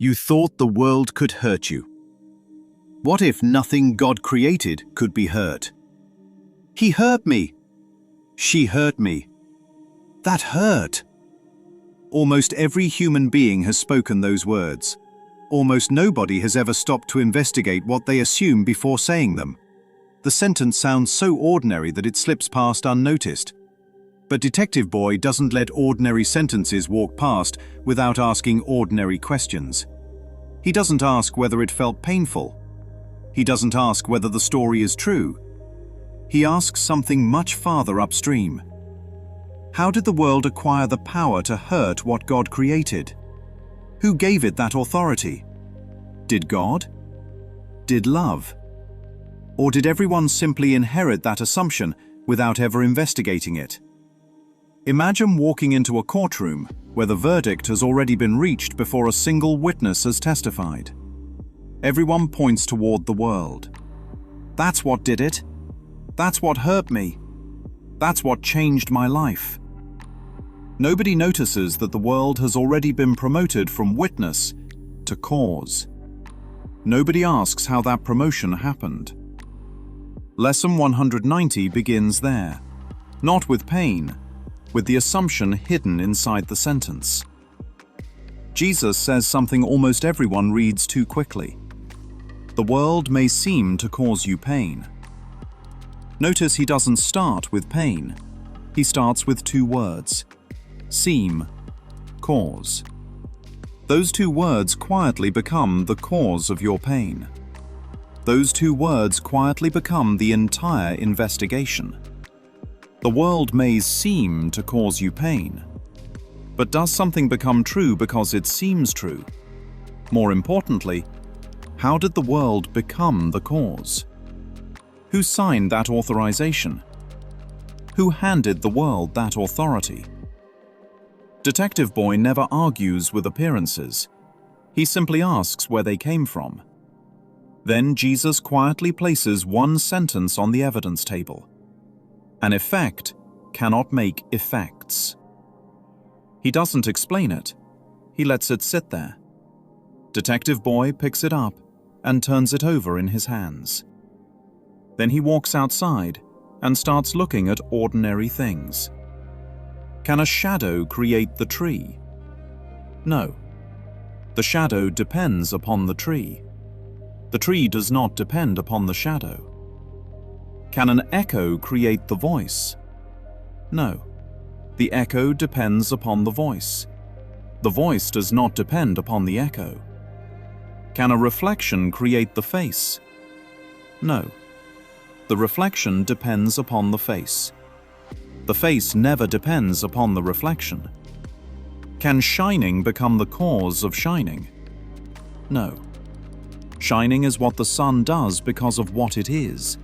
You thought the world could hurt you. What if nothing God created could be hurt? He hurt me. She hurt me. That hurt. Almost every human being has spoken those words. Almost nobody has ever stopped to investigate what they assume before saying them. The sentence sounds so ordinary that it slips past unnoticed. But Detective Boy doesn't let ordinary sentences walk past without asking ordinary questions. He doesn't ask whether it felt painful. He doesn't ask whether the story is true. He asks something much farther upstream. How did the world acquire the power to hurt what God created? Who gave it that authority? Did God? Did love? Or did everyone simply inherit that assumption without ever investigating it? Imagine walking into a courtroom where the verdict has already been reached before a single witness has testified. Everyone points toward the world. That's what did it. That's what hurt me. That's what changed my life. Nobody notices that the world has already been promoted from witness to cause. Nobody asks how that promotion happened. Lesson 190 begins there, not with pain, with the assumption hidden inside the sentence. Jesus says something almost everyone reads too quickly. The world may seem to cause you pain. Notice he doesn't start with pain. He starts with two words: seem, cause. Those two words quietly become the cause of your pain. Those two words quietly become the entire investigation. The world may seem to cause you pain, but does something become true because it seems true? More importantly, how did the world become the cause? Who signed that authorization? Who handed the world that authority? Detective Boy never argues with appearances. He simply asks where they came from. Then Jesus quietly places one sentence on the evidence table. An effect cannot make effects. He doesn't explain it. He lets it sit there. Detective Boy picks it up and turns it over in his hands. Then he walks outside and starts looking at ordinary things. Can a shadow create the tree? No. The shadow depends upon the tree. The tree does not depend upon the shadow. Can an echo create the voice? No. The echo depends upon the voice. The voice does not depend upon the echo. Can a reflection create the face? No. The reflection depends upon the face. The face never depends upon the reflection. Can shining become the cause of shining? No. Shining is what the sun does because of what it is.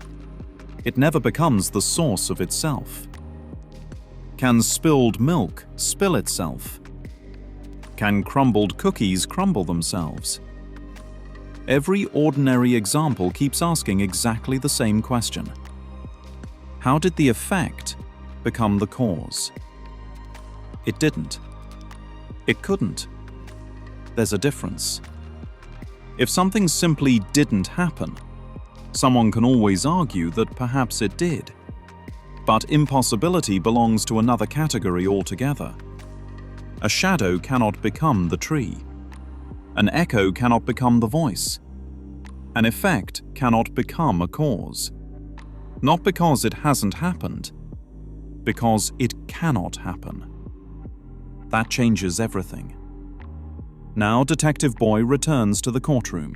It never becomes the source of itself. Can spilled milk spill itself? Can crumbled cookies crumble themselves? Every ordinary example keeps asking exactly the same question. How did the effect become the cause? It didn't. It couldn't. There's a difference. If something simply didn't happen, someone can always argue that perhaps it did. But impossibility belongs to another category altogether. A shadow cannot become the tree. An echo cannot become the voice. An effect cannot become a cause. Not because it hasn't happened, because it cannot happen. That changes everything. Now Detective Boy returns to the courtroom.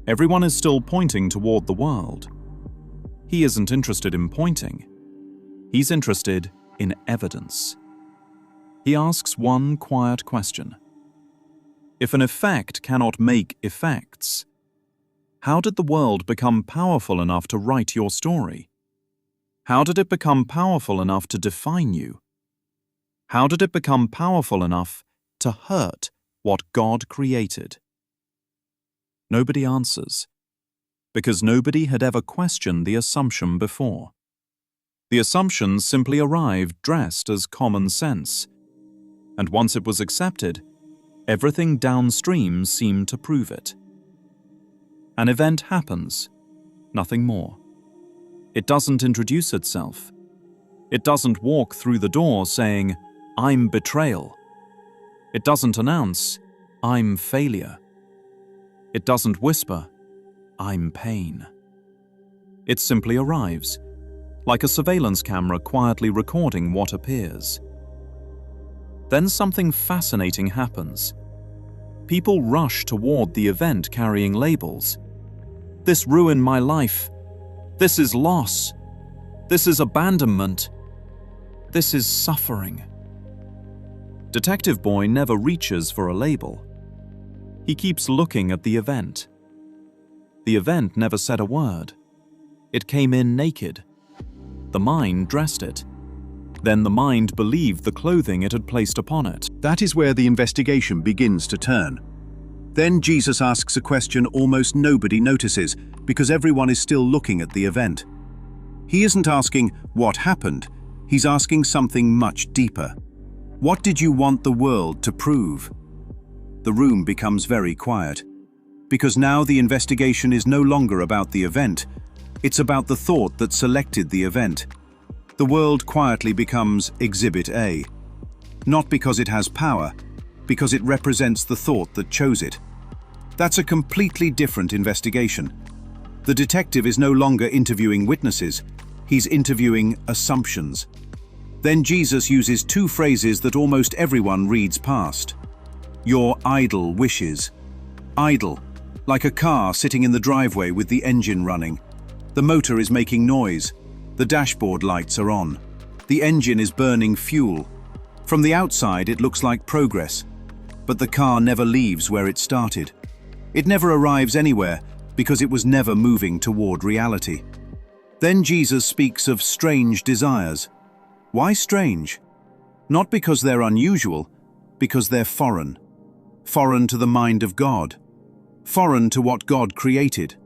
Everyone is still pointing toward the world. He isn't interested in pointing. He's interested in evidence. He asks one quiet question. If an effect cannot make effects, how did the world become powerful enough to write your story? How did it become powerful enough to define you? How did it become powerful enough to hurt what God created? Nobody answers, because nobody had ever questioned the assumption before. The assumption simply arrived dressed as common sense, and once it was accepted, Everything downstream seemed to prove it. An event happens, nothing more. It doesn't introduce itself. It doesn't walk through the door saying, "I'm betrayal." It doesn't announce, "I'm failure." It doesn't whisper, "I'm pain." It simply arrives, like a surveillance camera quietly recording what appears. Then something fascinating happens. People rush toward the event carrying labels. "This ruined my life. This is loss. This is abandonment. This is suffering." Detective Boy never reaches for a label. He keeps looking at the event. The event never said a word. It came in naked. The mind dressed it. Then the mind believed the clothing it had placed upon it. That is where the investigation begins to turn. Then Jesus asks a question almost nobody notices because everyone is still looking at the event. He isn't asking what happened, he's asking something much deeper. What did you want the world to prove? The room becomes very quiet, because now the investigation is no longer about the event, it's about the thought that selected the event. The world quietly becomes Exhibit A, not because it has power, because it represents the thought that chose it. That's a completely different investigation. The detective is no longer interviewing witnesses, he's interviewing assumptions. Then Jesus uses two phrases that almost everyone reads past. Your idle wishes. Idle, like a car sitting in the driveway with the engine running. The motor is making noise. The dashboard lights are on. The engine is burning fuel. From the outside, it looks like progress. But the car never leaves where it started. It never arrives anywhere because it was never moving toward reality. Then Jesus speaks of strange desires. Why strange? Not because they're unusual, because they're foreign. Foreign to the mind of God. Foreign to what God created.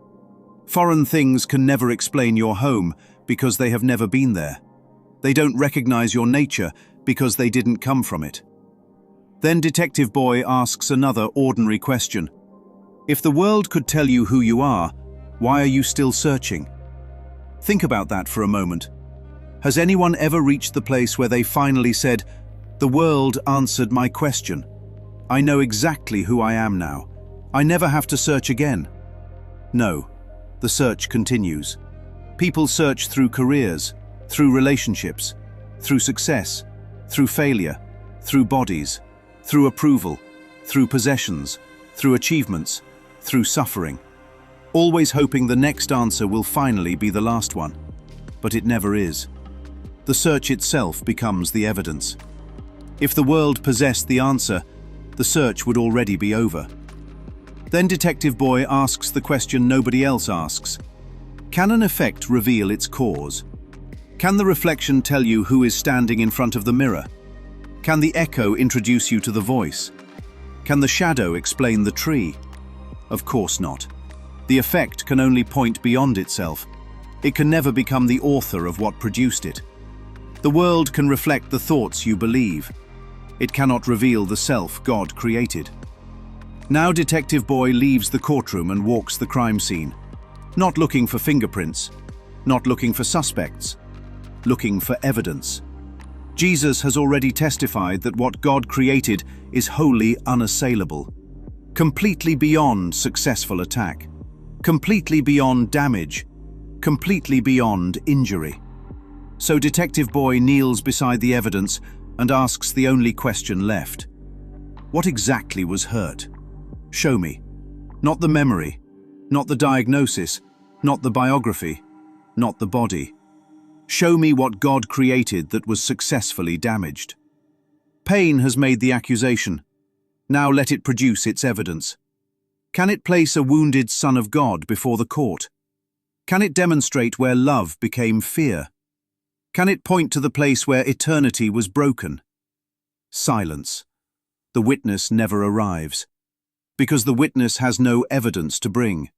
Foreign things can never explain your home because they have never been there. They don't recognize your nature because they didn't come from it. Then Detective Boy asks another ordinary question. If the world could tell you who you are, why are you still searching? Think about that for a moment. Has anyone ever reached the place where they finally said, "The world answered my question. I know exactly who I am now. I never have to search again"? No, the search continues. People search through careers, through relationships, through success, through failure, through bodies, through approval, through possessions, through achievements, through suffering. Always hoping the next answer will finally be the last one. But it never is. The search itself becomes the evidence. If the world possessed the answer, the search would already be over. Then Detective Boy asks the question nobody else asks. Can an effect reveal its cause? Can the reflection tell you who is standing in front of the mirror? Can the echo introduce you to the voice? Can the shadow explain the tree? Of course not. The effect can only point beyond itself. It can never become the author of what produced it. The world can reflect the thoughts you believe. It cannot reveal the self God created. Now Detective Boy leaves the courtroom and walks the crime scene. Not looking for fingerprints, not looking for suspects, looking for evidence. Jesus has already testified that what God created is wholly unassailable, completely beyond successful attack, completely beyond damage, completely beyond injury. So Detective Boy kneels beside the evidence and asks the only question left. What exactly was hurt? Show me. Not the memory, not the diagnosis, not the biography, not the body. Show me what God created that was successfully damaged. Pain has made the accusation. Now let it produce its evidence. Can it place a wounded Son of God before the court? Can it demonstrate where love became fear? Can it point to the place where eternity was broken? Silence. The witness never arrives. Because the witness has no evidence to bring.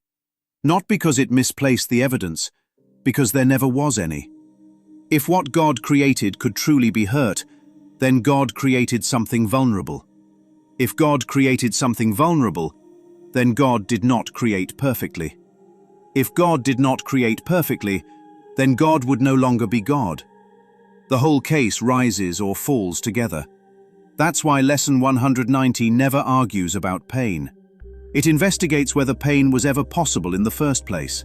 Not because it misplaced the evidence, because there never was any. If what God created could truly be hurt, then God created something vulnerable. If God created something vulnerable, then God did not create perfectly. If God did not create perfectly, then God would no longer be God. The whole case rises or falls together. That's why Lesson 190 never argues about pain. It investigates whether pain was ever possible in the first place.